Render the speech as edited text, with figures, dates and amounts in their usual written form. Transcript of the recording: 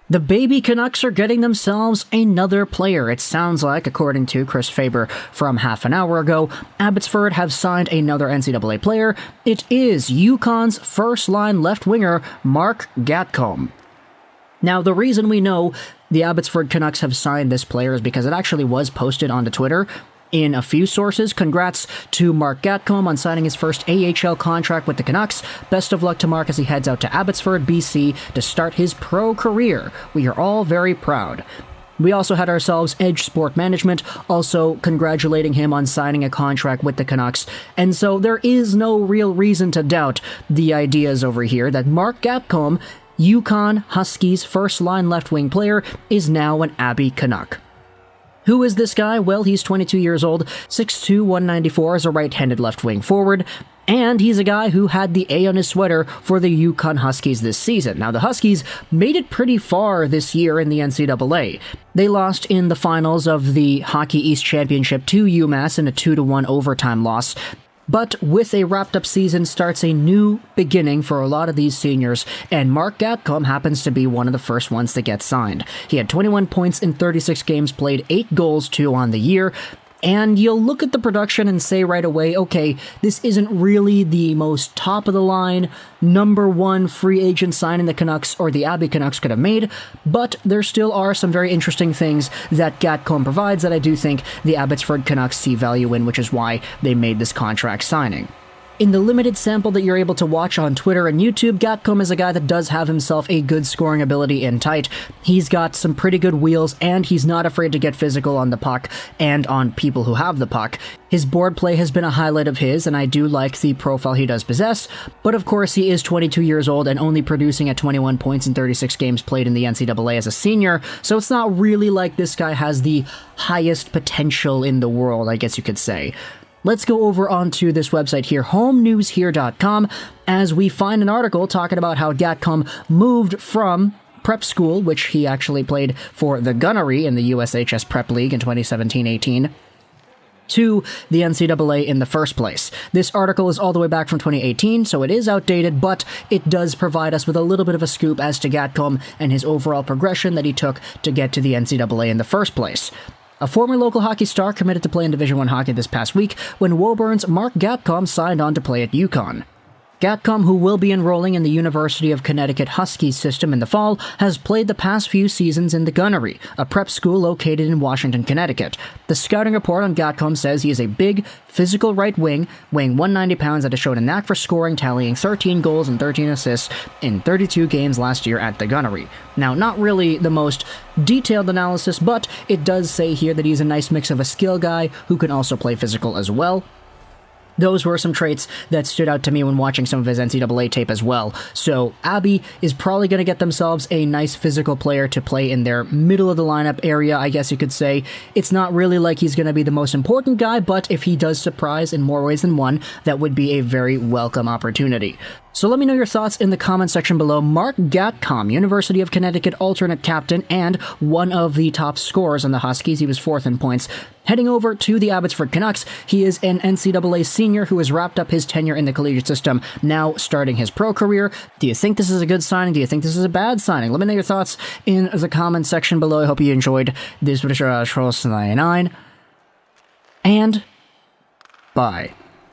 The baby Canucks are getting themselves another player. It sounds like, according to Chris Faber from half an hour ago, Abbotsford have signed another NCAA player. It is UConn's first-line left winger, Marc Gatcomb. Now, the reason we know the Abbotsford Canucks have signed this player is because it actually was posted onto Twitter in a few sources. Congrats to Marc Gatcomb on signing his first AHL contract with the Canucks. Best of luck to Marc as he heads out to Abbotsford, BC to start his pro career. We are all very proud. We also had ourselves Edge Sport Management also congratulating him on signing a contract with the Canucks, and so there is no real reason to doubt the ideas over here that Marc Gatcomb, UConn Huskies first-line left-wing player, is now an Abby Canuck. Who is this guy? Well, he's 22 years old, 6'2", 194 as a right-handed left-wing forward, and he's a guy who had the A on his sweater for the UConn Huskies this season. Now, the Huskies made it pretty far this year in the NCAA. They lost in the finals of the Hockey East Championship to UMass in a 2-1 overtime loss. But with a wrapped-up season starts a new beginning for a lot of these seniors, and Marc Gatcomb happens to be one of the first ones to get signed. He had 21 points in 36 games played, 8 goals, 2 on the year, and you'll look at the production and say right away, okay, this isn't really the most top-of-the-line, number one free agent signing the Canucks or the Abbey Canucks could have made, but there still are some very interesting things that Gatcomb provides that I do think the Abbotsford Canucks see value in, which is why they made this contract signing. In the limited sample that you're able to watch on Twitter and YouTube, Gatcomb is a guy that does have himself a good scoring ability in tight. He's got some pretty good wheels, and he's not afraid to get physical on the puck and on people who have the puck. His board play has been a highlight of his, and I do like the profile he does possess, but of course he is 22 years old and only producing at 21 points in 36 games played in the NCAA as a senior, so it's not really like this guy has the highest potential in the world, I guess you could say. Let's go over onto this website here, homenewshere.com, as we find an article talking about how Gatcomb moved from prep school, which he actually played for the Gunnery in the USHS Prep League in 2017-18, to the NCAA in the first place. This article is all the way back from 2018, so it is outdated, but it does provide us with a little bit of a scoop as to Gatcomb and his overall progression that he took to get to the NCAA in the first place. A former local hockey star committed to play in Division I hockey this past week when Woburn's Marc Gatcomb signed on to play at UConn. Gatcomb, who will be enrolling in the University of Connecticut Huskies system in the fall, has played the past few seasons in the Gunnery, a prep school located in Washington, Connecticut. The scouting report on Gatcomb says he is a big, physical right wing, weighing 190 pounds that has shown a knack for scoring, tallying 13 goals and 13 assists in 32 games last year at the Gunnery. Now, not really the most detailed analysis, but it does say here that he's a nice mix of a skill guy who can also play physical as well. Those were some traits that stood out to me when watching some of his NCAA tape as well. So Abbey is probably going to get themselves a nice physical player to play in their middle of the lineup area, I guess you could say. It's not really like he's going to be the most important guy, but if he does surprise in more ways than one, that would be a very welcome opportunity. So let me know your thoughts in the comment section below. Marc Gatcomb, University of Connecticut alternate captain and one of the top scorers on the Huskies. He was 4th in points. Heading over to the Abbotsford Canucks, he is an NCAA senior who has wrapped up his tenure in the collegiate system, now starting his pro career. Do you think this is a good signing? Do you think this is a bad signing? Let me know your thoughts in the comment section below. I hope you enjoyed this video, and bye.